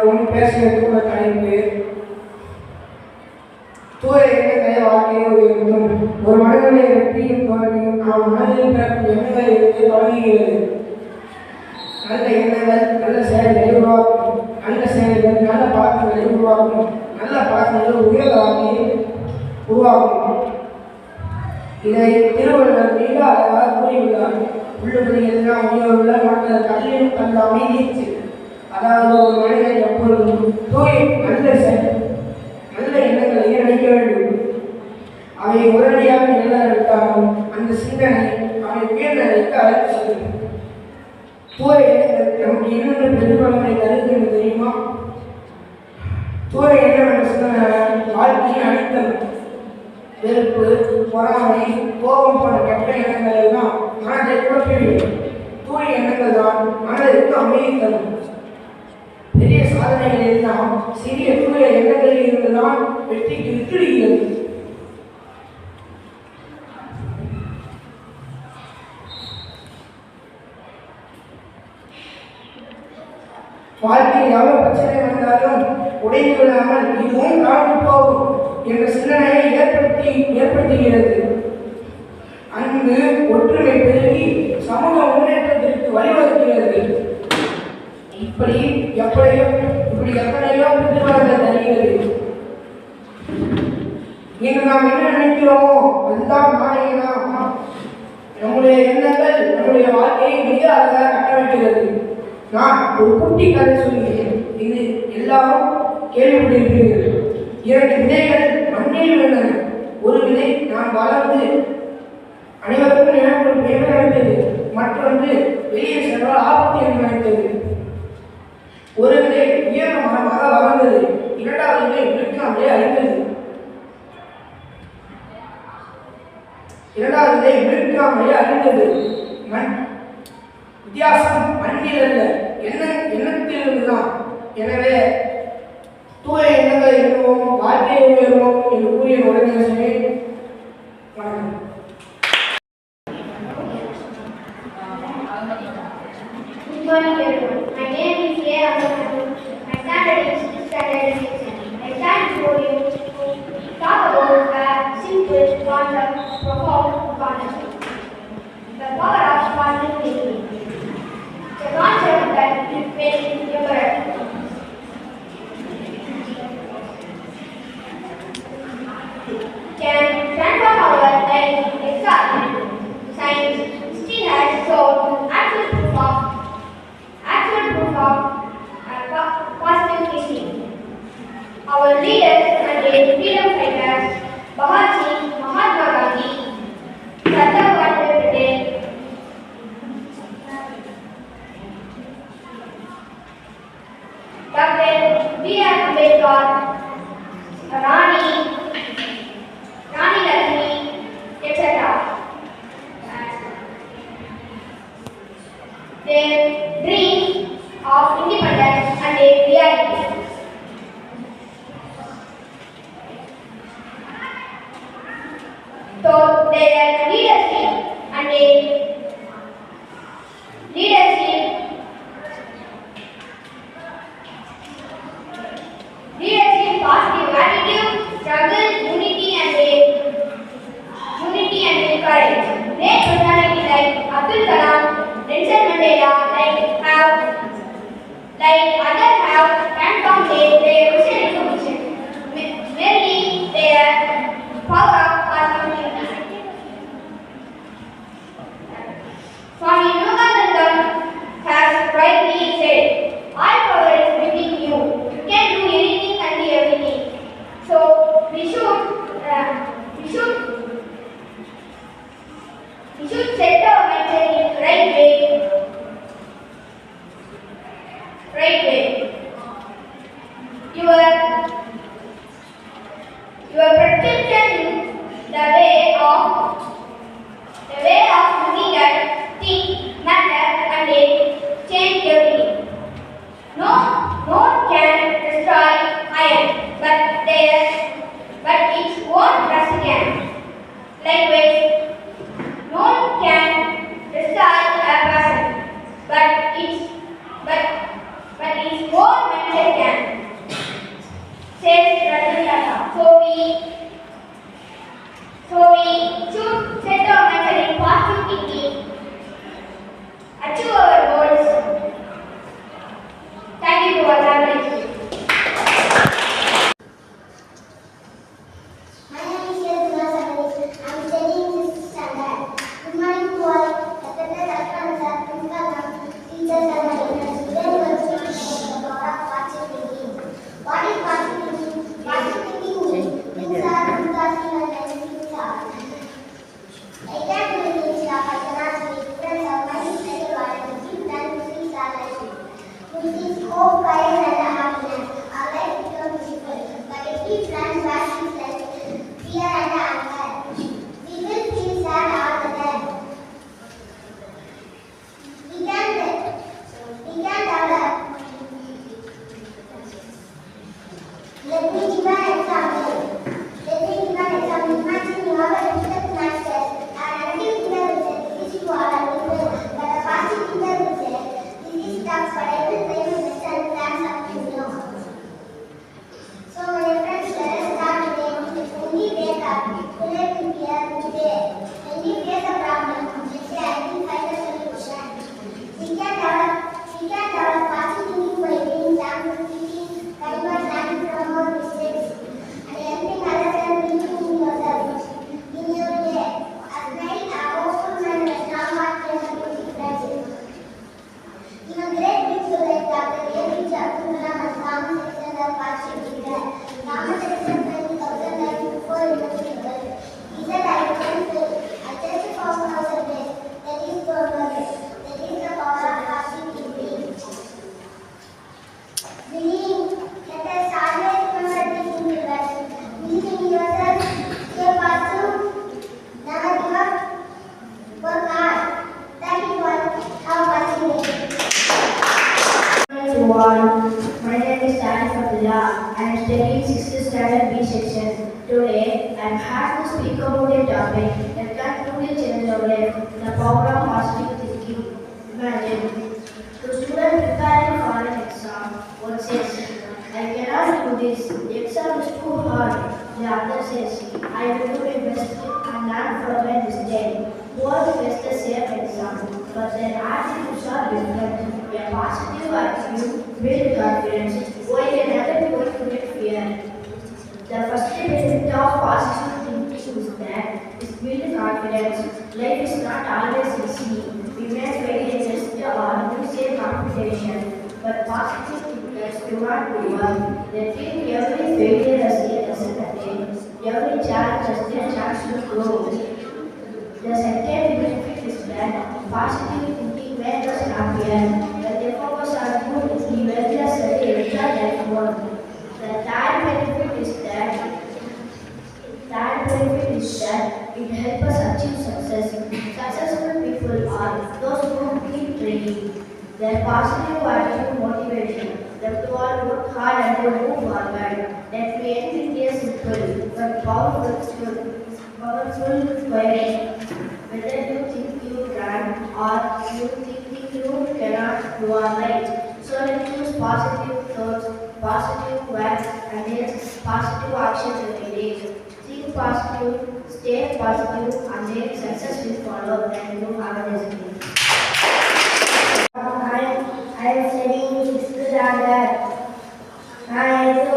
ஒன்று பேசுகிறதுக்குள்ள தலைப்பு தூய எண்ணங்களை வாழ்க்கையை உயர்த்தும். ஒரு மனிதனை வெற்றியும் தோல்வியும் அவன் மனதில் பிறக்கும் எண்ணங்களை இருந்து தொடங்குகிறது. நல்ல எண்ணங்கள் நல்ல செயல்களை உருவாக்கும், நல்ல செயல்கள் நல்ல பழக்கங்களை உருவாக்கும், நல்ல பழக்கங்கள் உயர்வாகி உருவாக்கும். இதை திருவள்ளுவர் மிக அழகாக கூறியுள்ளார். உள்ளுபடி எல்லாம் உயர்வுள்ள மற்ற கல்லியும் கல்ல அமைதிச்சு. அதாவது ஒரு மனிதன் எப்பொழுதும் தூய நல்ல எண்ணங்களை நினைக்க வேண்டும். அவை உடனடியாக நிலவிட்டாலும் அந்த சிந்தனை அவை உயர்நிலைக்கு அழைத்து செல்லும். தூய எண்ணங்கள் நமக்கு என்னென்ன பெருமளவை தருகிறது தெரியுமா? தூய எண்ணம் என்ற சிந்தனை வாழ்க்கையை அளித்தல். வெறுப்பு, பொறாமை, கோபம் போன்ற கெட்ட எண்ணங்கள் எல்லாம் மனதை குழப்பிவிடும். தூய எண்ணங்கள் தான் மனதிற்கு அமைதி தரும். பெரிய சாதனைகள் எல்லாம் சிறிய தூய எண்ணங்களில் இருந்துதான் வெற்றிக்கு விட்டுடுகிறது. வாழ்க்கையில் எவ்வளவு பிரச்சனை வந்தாலும் உடைந்து விடாமல் இதுவும் காணி போகும் என்ற சிந்தனையை ஏற்படுத்துகிறது. அன்பு ஒற்றுமை பெருகி சமூக முன்னேற்றத்திற்கு வழிவகுக்கிறது. இப்படி எத்தனையோ புத்திமதிகள் தருகிறது. இன்று நாம் என்ன நினைக்கிறோமோ அதுதான் மாறினா நம்முடைய எண்ணங்கள் நம்முடைய வாழ்க்கையை மிக அழகாக கட்டமைக்கிறது. நான் ஒரு குட்டி கதை சொல்கிறேன். இது எல்லாரும் கேள்விப்பட்டிருக்கிறீர்கள். 2 விதைகள் மண்ணில் விழுந்தன. ஒரு விதை நான் வளர்ந்து அனைவருக்கும் எனக்கு நினைத்தது, மற்றொன்று வெளியே சென்றால் ஆபத்து என்று நினைத்தது. ஒரு விதை உயர்ந்த மரமாக வளர்ந்தது, 2வது விதை விழுக்காமலே அழிந்தது. 2வது விதை விழுக்காமலே அழிந்தது. வித்தியாசம் மண்ணில் அல்ல, எண்ணத்தில் இருந்துதான். எனவே தூய எண்ணங்களை எண்ணுவோம், வாழ்க்கையை உயர்வோம் என்று கூறிய உடனே வணக்கம். Good morning everyone. My name is A. Abdul. My standard is 6th standard section. I stand before you to talk about a simple concept, profound concept. The power of spontaneity. The concept that makes you correct. Can transform our life excitement. Science still has shown actual proof of positive thinking. Our leaders and freedom fighters, Bhagat Singh, Mahatma Gandhi, Sardar Vallabhbhai Patel, Dr. B.R. Ambedkar, Rani Lakshmi, etc. Their dreams of independence and their reality. So their leadership positive attitude, struggle, unity and courage. Great personality like Abdul Kalam, Nelson Mandela, like others have transformed their vision into mission. Merely their power of positivity. Swami Vivekananda has rightly said, all power is within you. You can do anything and be everything. So we should set our mindset in the right way. So we should set our mental in positive thinking, achieve our goals. Thank you to our family. My name is Yadula Samanis. I am studying 6th standard. Good morning to all. Respected husbands, principal, teachers, and my friends. Today we are going to talk about the power of positive thinking. What is positive thinking? Positive thinking means things are good or feel and things are. I can't do things stuff. I cannot speak. Friends of mine is very violent. Deep and things are like it. With this hope, courage, and happiness, our life becomes beautiful. But if we plan bad things like fear and anger, we will feel sad all the time. We can develop. Let me give an example. Imagine you have a difficult math test and a negative thinker will say this is what I will do. But a positive thinker will say this is tough, but I will try my best and plan something new. So my friends, let us start today. When we wake up, today will be a good day. When we face a problem, we say I will find a solution. We can develop positive thinking by being thankful, thinking, kind words, learning from our mistakes, and helping others and believing in yourself. In your day, at night, a hopeful mind and a strong heart can make a difference. In a great big society, Dr. A.P.J. Abdul Kalam and Thomas Edison are positive thinkers. Thomas Edison died in 1904 in the hospital. He said, I couldn't fail. I just found out a place. That is the knowledge. That is the power of positive thinking. Believe. Let us always remember this in the best. Believe in yourself. Stay positive. Never give up. Work hard. Thank you for how positive day. Everyone, my name is Tani Fadila. I am studying 6th standard B section. Today, I am happy to speak about a topic that can truly change our life, the power of positive thinking. Imagine, the student preparing for an exam, one says, I cannot do this, the exam is too hard. The other says, I will do my best and learn from my mistake. Both face the same exam, but their attitudes are different. A positive attitude builds confidence, while another one creates fear. The first benefit of positive thinking is that it builds confidence. Life is not always easy. We may fail a test or lose a competition, but positive thinkers do not give up. They treat every failure as a lesson again. Every challenge as a chance to grow. The second benefit is that positive thinking makes us happier. When they focus on good, we will just enjoy life more. The third benefit is that it helps us achieve success. Successful people are those who keep training. Their positive attitude motivation them to all work hard and they move forward. That we end with a simple but powerful query. Whether you think you can or you think you cannot, you are right. So let's use positive thoughts, positive words, and yes, positive actions every day. Think positive, stay positive, and then success will follow. And you have a destiny. I am studying 6th standard. I am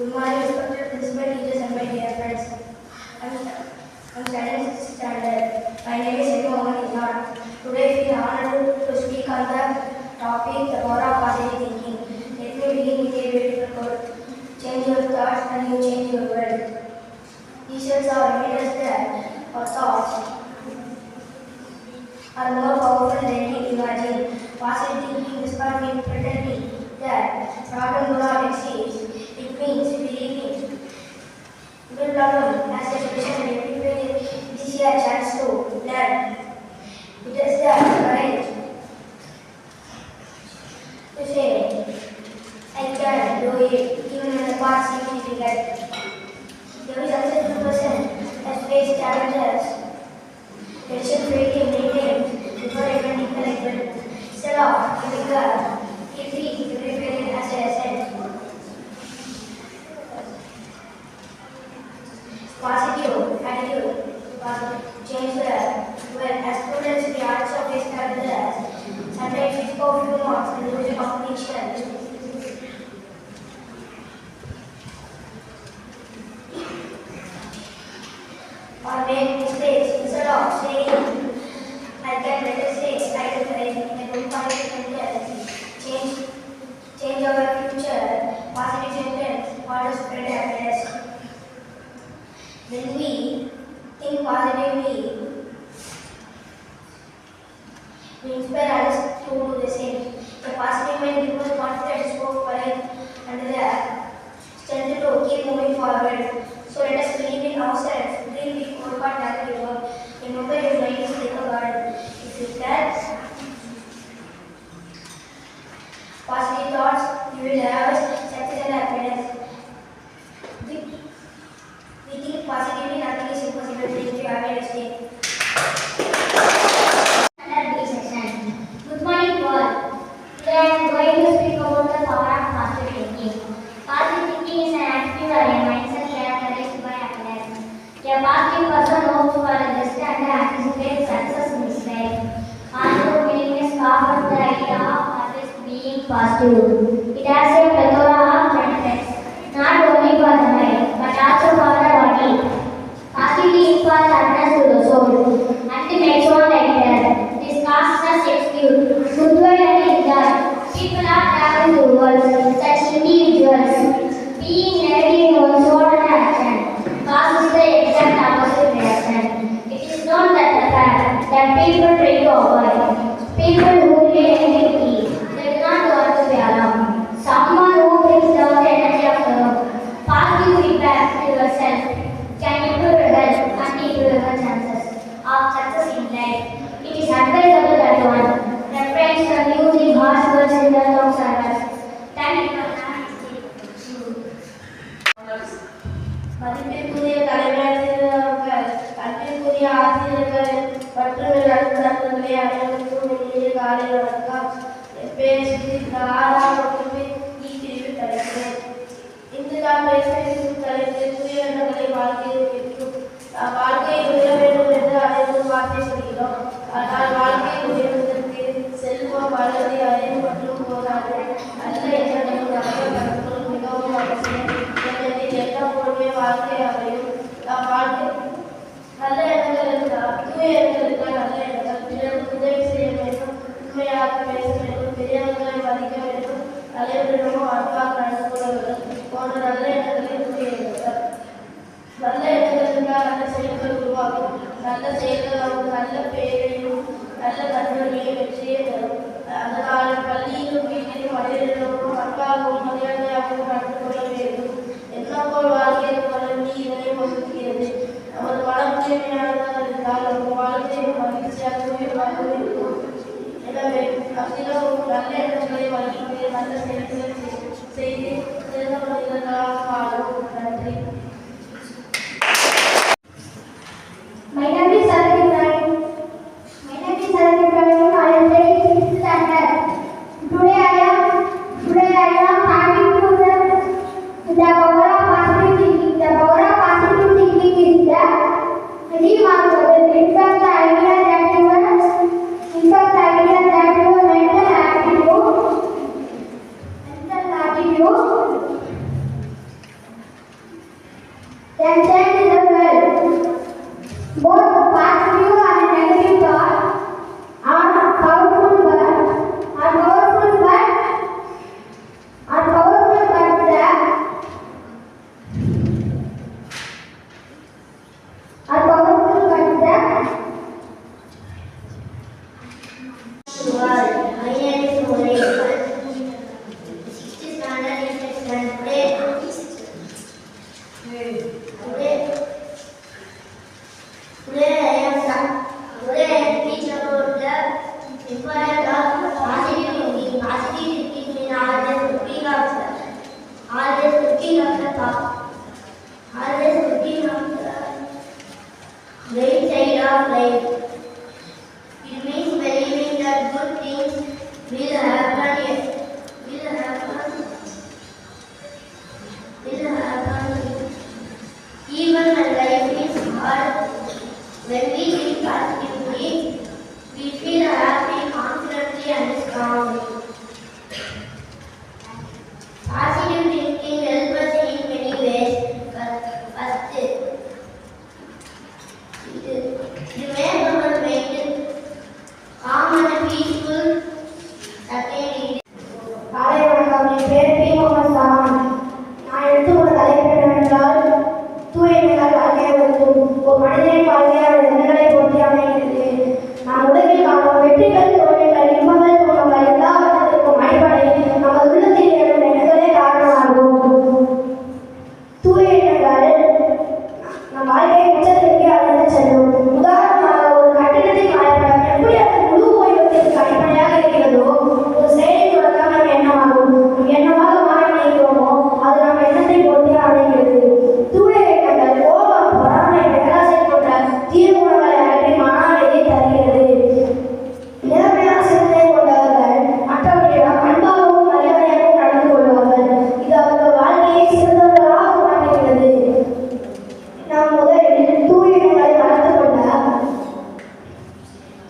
Good morning, respected principal, teachers, and my dear friends. I'm studying 6th standard. My name is Mohammed Iman. Today we are honored to speak are more powerful than we imagine. Positive thinking does not mean pretending that problem do not exist. It means believing good problem as a solution and everybody this is a chance to learn. It is the courage to say, I can do it even when the path seems difficult. Every successful person has faced challenges. Patience failure maintained before even intellectual. Instead of giving up, he treats every failure as a lesson. Positive attitude change the world. As students, we also face challenges. Sometimes we score few marks and lose the competition. Or make mistakes. Instead of saying, I can better say, I don't find it change our future. Positive sentence, or spread happiness. When we think positively, we inspire others to do the same. A positive mind gives us confidence, hope, courage, and the strength to keep moving forward. So let us believe in ourselves, dream big, work hard, never give up. Remember, your mind is like a garden. If you catch positive thoughts, you will have success and happiness. We think positively, nothing is impossible. Thank you. Have a nice day. Good morning to all. Today I am going to speak about the power of positive thinking. Positive thinking is an attitude or a mindset characterized by happiness. A positive person hopes for the best and anticipates success in his life. Positive willingness offers the idea of always being positive. It has a plethora of benefits, not only for the mind, but also for the body. Positivity imparts happiness to the soul and makes one lighter. This causes us excuse. Goodwill and that people are traveling to worlds, such individuals. Being negative in one's word and action causes the exact opposite reaction. It is known that the fact that people try to avoid. People who relate negativity, they do not want to be alone. Someone who brings down the energy of the room. Positive feedback to yourself can improve your health and improve your chances of success in life. It is advisable that one refrains from using harsh words in the long service. Thank you for மதிப்பிற்குரிய தலைமையாசிரியர்கள், அன்பிற்குரிய ஆசிரியர்கள் மற்றும் நண்பர்களே, அனைவருக்கும் இனிய காலை வணக்கம். என் பேர் இந்த 6ஆம் வகுப்பு பிரிவில் படிக்கிறேன். இன்று நான் பேச இருக்கும் தலைப்பு புதியவர்களை வாழ்க்கையில் இருக்கும். வாழ்க்கையை உயர வேண்டும் என்று அனைவரும் வார்த்தைப்படுகிறோம். ஆனால் வாழ்க்கையை உயர்வதற்கு செல்வம், வளர்ச்சி, அறிவு மற்றும் போராது நல்ல எண்ணங்களும் நல்ல கருத்துக்களும் மிகவும் அவசியம். எப்பொழுதுமே வாழ்க்கை அமையும். வாழ்க்கை நல்ல எண்ணங்கள் இருந்தால் தூய எண்ணங்கள் இருந்தால் நல்ல எண்ணங்கள். பிறருக்கு உதவி செய்ய வேண்டும், உண்மையாக பேச வேண்டும், பெரியவர்களை மதிக்க வேண்டும், தலைவரிடமும் அன்பாக நடந்து கொள்ள வேண்டும் போன்ற நல்ல எண்ணங்களை தூய எண்ணங்கள். நல்ல எண்ணங்கள் இருந்தால் நல்ல செயல்கள் உருவாகும். நல்ல செயல்கள் நமக்கு நல்ல பெயரையும் நல்ல நண்பர்களையும் வெற்றியை தரும். அதனால் பள்ளியிலும் வீட்டிலும் மனிதரிடமும் அன்பாகவும் மரியாதையாகவும் நடந்து கொள்ள வேண்டும். எண்ணப்போல் வாழ்க்கையில் வளர்ந்து இதனை வகுக்கிறது. நமது மனம் தூய்மையானதாக இருந்தால் நமது வாழ்க்கையில் மகிழ்ச்சியாக உயிர்வாகவும் இருக்கும். எனவே அத்திலும் நல்ல எண்ணங்களை வளர்த்து நல்ல செயல்களை செய்து சிறந்த மனிதர்களாக வாழும். நன்றி. My name is Sarah Ibrahim. I am taking 6th standard. Today I am having to the power of positive thinking. The power of positive thinking is remarkable. In fact, the idea that your mental attitude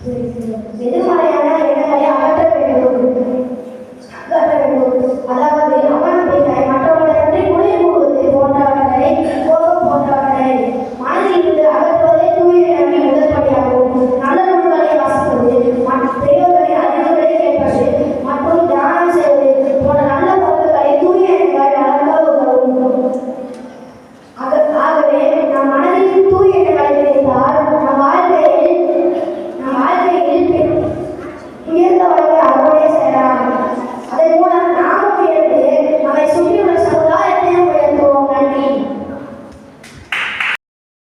எதிர்மறையான எண்ணங்களை அகற்ற வேண்டும். அதாவது அவநம்பிக்கை, மற்றவர்களை பற்றி குறை கூறுவது போன்றவற்றை, கோபம் போன்றவற்றை மனதில் இருந்து அகற்றுவதே தூய எண்ணங்களின் முதல் படியாகும். நல்ல நூல்களை வாசிப்பது, பெரியோர்களின் அறிவுரை கேட்பது மற்றும் தியானம் செய்வது போன்ற நல்ல பொருட்களை தூய எண்ணங்கள் வளர்க்க உதவும். ஆகவே நம் மனதில் தூய எண்ணங்களை விதைத்தால் நம் வாழ்க்கையில் உயர்ந்த வகையை அறுவடை செய்யலாம். அதன் மூலம் நாமும் உயர்ந்து நம்மை சுற்றியுள்ள